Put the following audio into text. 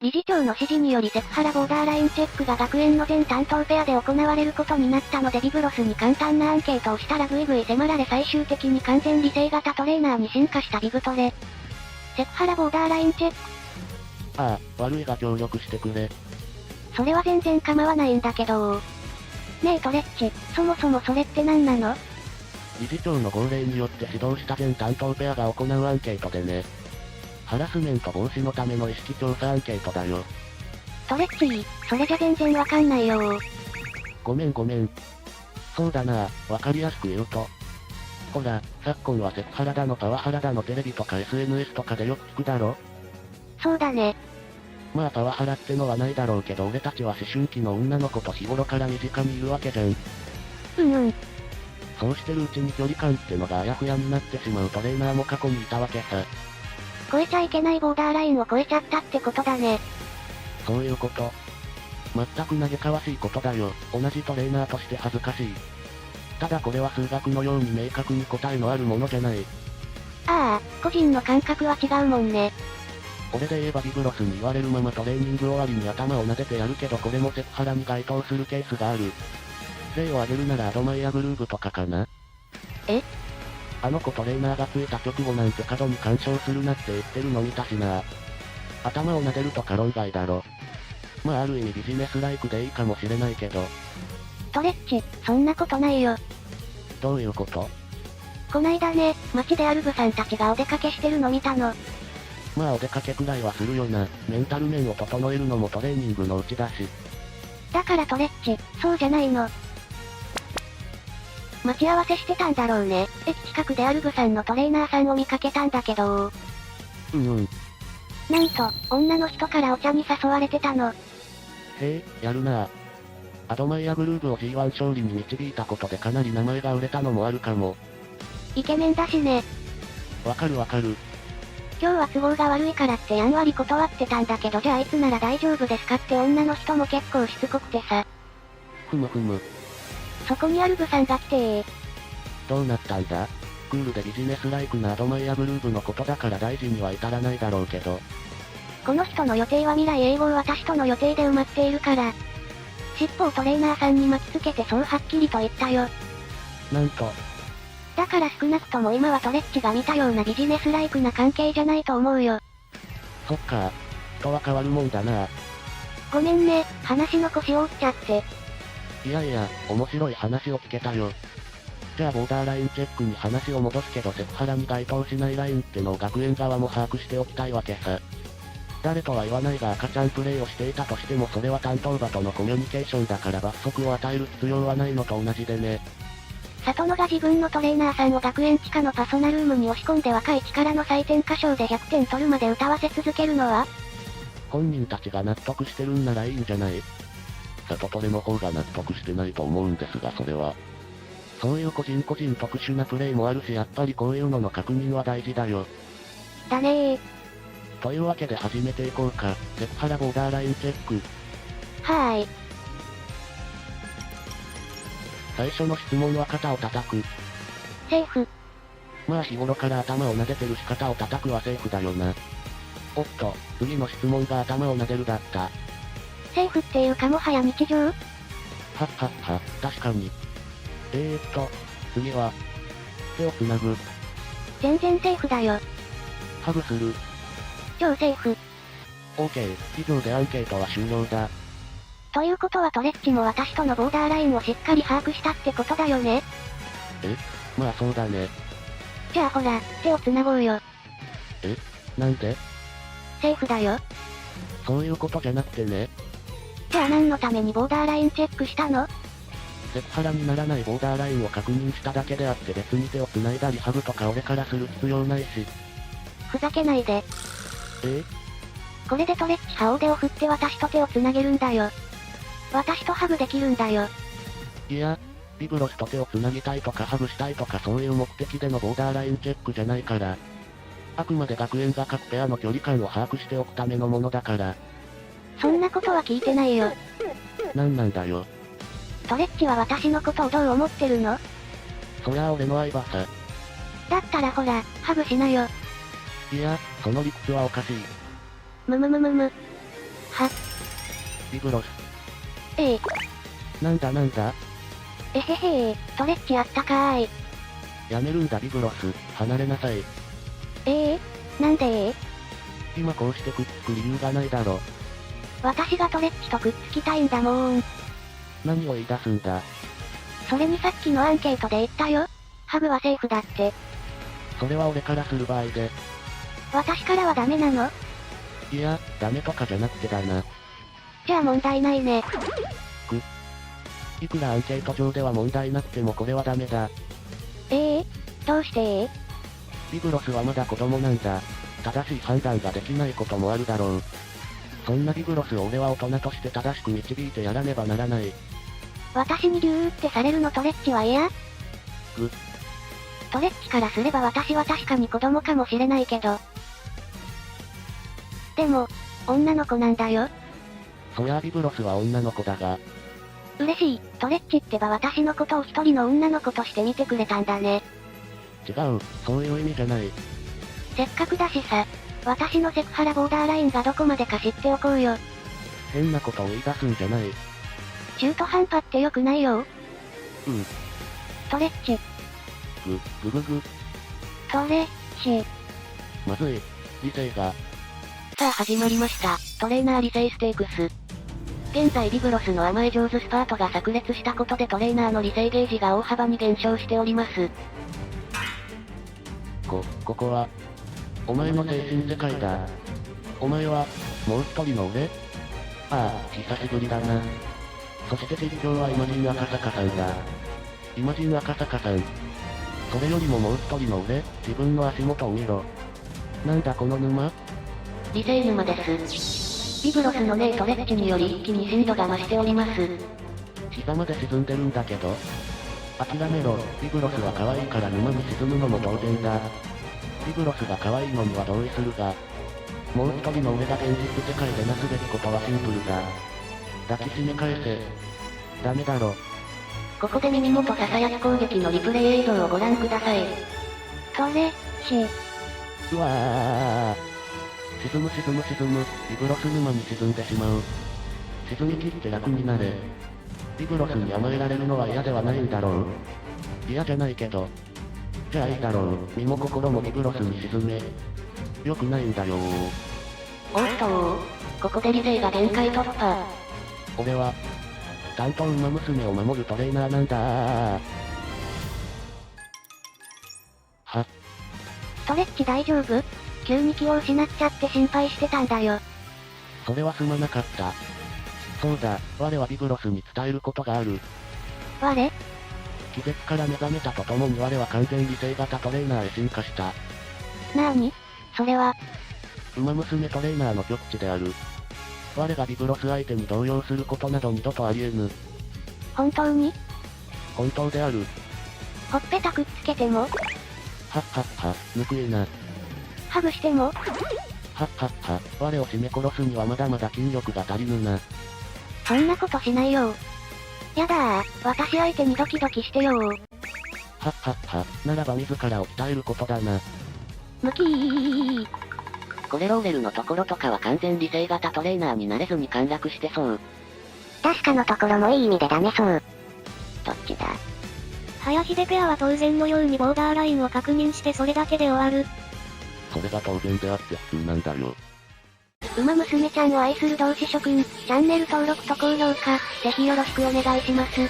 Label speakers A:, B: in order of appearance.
A: 理事長の指示によりセクハラボーダーラインチェックが学園の全担当ペアで行われることになったのでビブロスに簡単なアンケートをしたらぐいぐい迫られ最終的に完全理性型トレーナーに進化したビブトレ。セクハラボーダーラインチェック。
B: ああ、悪いが協力してくれ。
A: それは全然構わないんだけど。ねえトレッチ、そもそもそれって何なの？
B: 理事長の号令によって指導した全担当ペアが行うアンケートでね。ハラスメント防止のための意識調査アンケートだよ。
A: トレッチそれじゃ全然わかんないよ。
B: ごめん。そうだな、わかりやすく言うと。ほら、昨今はセクハラだのパワハラだのテレビとか SNS とかでよく聞くだろ？
A: そうだね。
B: まあパワハラってのはないだろうけど俺たちは思春期の女の子と日頃から身近にいるわけじゃん。そうしてるうちに距離感ってのがあやふやになってしまうトレーナーも過去にいたわけさ。
A: 超えちゃいけないボーダーラインを超えちゃったってことだね。
B: そういうこと。全く嘆かわしいことだよ。同じトレーナーとして恥ずかしい。ただこれは数学のように明確に答えのあるものじゃない。
A: ああ、個人の感覚は違うもんね。
B: 俺で言えばビブロスに言われるままトレーニング終わりに頭を撫でてやるけどこれもセクハラに該当するケースがある。例を挙げるならアドマイヤグルーヴとかかな。
A: え？
B: あの子トレーナーがついた直後なんて過度に干渉するなって言ってるの見たしな。頭を撫でるとか論外だろ。まあある意味ビジネスライクでいいかもしれないけど。
A: トレッチ、そんなことないよ。
B: どういうこと？
A: こないだね、街でアルブさんたちがお出かけしてるの見たの。
B: まあお出かけくらいはするよな。メンタル面を整えるのもトレーニングのうちだし。
A: だからトレッチ、そうじゃないの。待ち合わせしてたんだろうね。駅近くでアルブさんのトレーナーさんを見かけたんだけど。なんと、女の人からお茶に誘われてたの。
B: へえ、やるなぁ。アドマイヤグルーヴを G1 勝利に導いたことでかなり名前が売れたのもあるかも。
A: イケメンだしね。
B: わかる。
A: 今日は都合が悪いからってやんわり断ってたんだけどじゃあいつなら大丈夫ですかって女の人も結構しつこくてさ。
B: ふむ。
A: そこにアルブさんが来て
B: どうなったんだ？クールでビジネスライクなアドマイヤグルーヴのことだから大事には至らないだろうけど。
A: この人の予定は未来永劫私との予定で埋まっているから。尻尾をトレーナーさんに巻きつけてそうはっきりと言ったよ。
B: なんと。
A: だから少なくとも今はトレッチが見たようなビジネスライクな関係じゃないと思うよ。
B: そっか。人は変わるもんだな。
A: ごめんね、話の腰を折っちゃって。
B: いや、面白い話を聞けたよ。じゃあボーダーラインチェックに話を戻すけどセクハラに該当しないラインってのを学園側も把握しておきたいわけさ。誰とは言わないが赤ちゃんプレイをしていたとしてもそれは担当馬とのコミュニケーションだから罰則を与える必要はないのと同じでね。
A: 里野が自分のトレーナーさんを学園地下のパソナルームに押し込んで若い力の採点歌唱で100点取るまで歌わせ続けるのは？
B: 本人たちが納得してるんならいいんじゃない？里トレの方が納得してないと思うんですがそれは。そういう個人特殊なプレイもあるしやっぱりこういうのの確認は大事だよ。
A: だねー。
B: というわけで始めていこうか。セクハラボーダーラインチェック。
A: はーい。
B: 最初の質問は肩を叩く。
A: セーフ。
B: まあ日頃から頭を撫でてるし肩を叩くはセーフだよな。おっと、次の質問が頭を撫でるだった。
A: セーフっていうかもはや日常？
B: はっ、確かに。次は、手をつなぐ。
A: 全然セーフだよ。
B: ハグする。
A: 超セーフ。
B: OK、以上でアンケートは終了だ。
A: ということはトレッチも私とのボーダーラインをしっかり把握したってことだよね。
B: まあそうだね。
A: じゃあほら、手をつなごうよ。
B: なんで？
A: セーフだよ。
B: そういうことじゃなくてね。
A: じゃあ何のためにボーダーラインチェックしたの？
B: セクハラにならないボーダーラインを確認しただけであって別に手を繋いだりハグとか俺からする必要ないし。
A: ふざけないで。これでトレッチ派大手を振って私と手を繋げるんだよ。私とハグできるんだよ。
B: いや、ビブロスと手を繋ぎたいとかハグしたいとかそういう目的でのボーダーラインチェックじゃないから。あくまで学園が各ペアの距離感を把握しておくためのものだから。
A: そんなことは聞いてないよ。
B: なんだよ。
A: トレッチは私のことをどう思ってるの？
B: そりゃあ俺の相場さ。
A: だったらほら、ハグしなよ。
B: いや、その理屈はおかしい。ブロス。
A: ええ。
B: なんだなんだ
A: えへへー、ストレッチあったかーい。
B: やめるんだビブロス、離れなさい。
A: なんで
B: 今こうしてくっつく理由がないだろ。
A: 私がトレッチとくっつきたいんだもーん。
B: 何を言い出すんだ。
A: それにさっきのアンケートで言ったよ。ハグはセーフだって。
B: それは俺からする場合で。
A: 私からはダメなの？
B: いや、ダメとかじゃなくてだな。
A: じゃあ問題ないね。
B: いくらアンケート上では問題なくてもこれはダメだ。
A: どうして
B: ビブロスはまだ子供なんだ。正しい判断ができないこともあるだろう。そんなビブロスを俺は大人として正しく導いてやらねばならない。
A: 私にギューってされるのトレッチは嫌？トレッチからすれば私は確かに子供かもしれないけど。でも、女の子なんだよ。
B: そりゃあビブロスは女の子だが。
A: 嬉しい、トレッチってば私のことを一人の女の子として見てくれたんだね。
B: 違う、そういう意味じゃない。
A: せっかくだしさ、私のセクハラボーダーラインがどこまでか知っておこうよ。
B: 変なことを言い出すんじゃない。
A: 中途半端って良くないよ。トレッチ、
B: ぐぐぐ。
A: トレッチ。
B: まずい、理性が。
A: さあ始まりました、トレーナー理性ステークス。現在ビブロスの甘え上手スパートが炸裂したことでトレーナーの理性ゲージが大幅に減少しております。
B: ここは、お前の精神世界だ。お前は、もう一人の俺？ああ、久しぶりだな。そして実況はイマジン赤坂さんだ。イマジン赤坂さん。それよりももう一人の俺、自分の足元を見ろ。なんだこの沼？
A: 理性沼です。ビブロスのトレッチにより一気に深度が増しております。
B: 膝まで沈んでるんだけど。諦めろ、ビブロスは可愛いから沼に沈むのも当然だ。ビブロスが可愛いのには同意するが、もう一人の俺が現実世界でなすべきことはシンプルだ。抱きしめ返せ。ダメだろ。
A: ここで耳元ささやき攻撃のリプレイ映像をご覧ください。トレッチ。
B: うわー。沈む、ビブロス沼に沈んでしまう。沈み切って楽になれ。ビブロスに甘えられるのは嫌ではないんだろう。嫌じゃないけど。じゃあいいだろう、身も心もビブロスに沈め。よくないんだよ
A: おっとここで理性が限界突破。
B: 俺は、担当馬娘を守るトレーナーなんだ
A: トレッチ大丈夫？急に気を失っちゃって心配してたんだよ。
B: それはすまなかった。そうだ、我はビブロスに伝えることがある。
A: 我？
B: 気絶から目覚めたとともに我は完全理性型トレーナーへ進化した。
A: なーに？それは。
B: 馬娘トレーナーの極致である。我がビブロス相手に動揺することなど二度とあり得ぬ。
A: 本当に？
B: 本当である。
A: ほっぺたくっつけても？
B: はっはっは、ぬくえな。
A: ハグしても？
B: はっはっは、我を絞め殺すにはまだまだ筋力が足りぬな。
A: そんなことしないよ。やだー、私相手にドキドキしてよー。
B: はっはっは、ならば自らを鍛えることだな。
A: ムキー。
C: これローレルのところとかは完全理性型トレーナーになれずに陥落してそう。
A: 確かのところもいい意味でダメそう。
C: どっちだ？
A: 林出ペアは当然のようにボーダーラインを確認してそれだけで終わる。
B: それが当然であって普通なんだよ。
A: 馬娘ちゃんを愛する同志諸君、チャンネル登録と高評価、ぜひよろしくお願いします。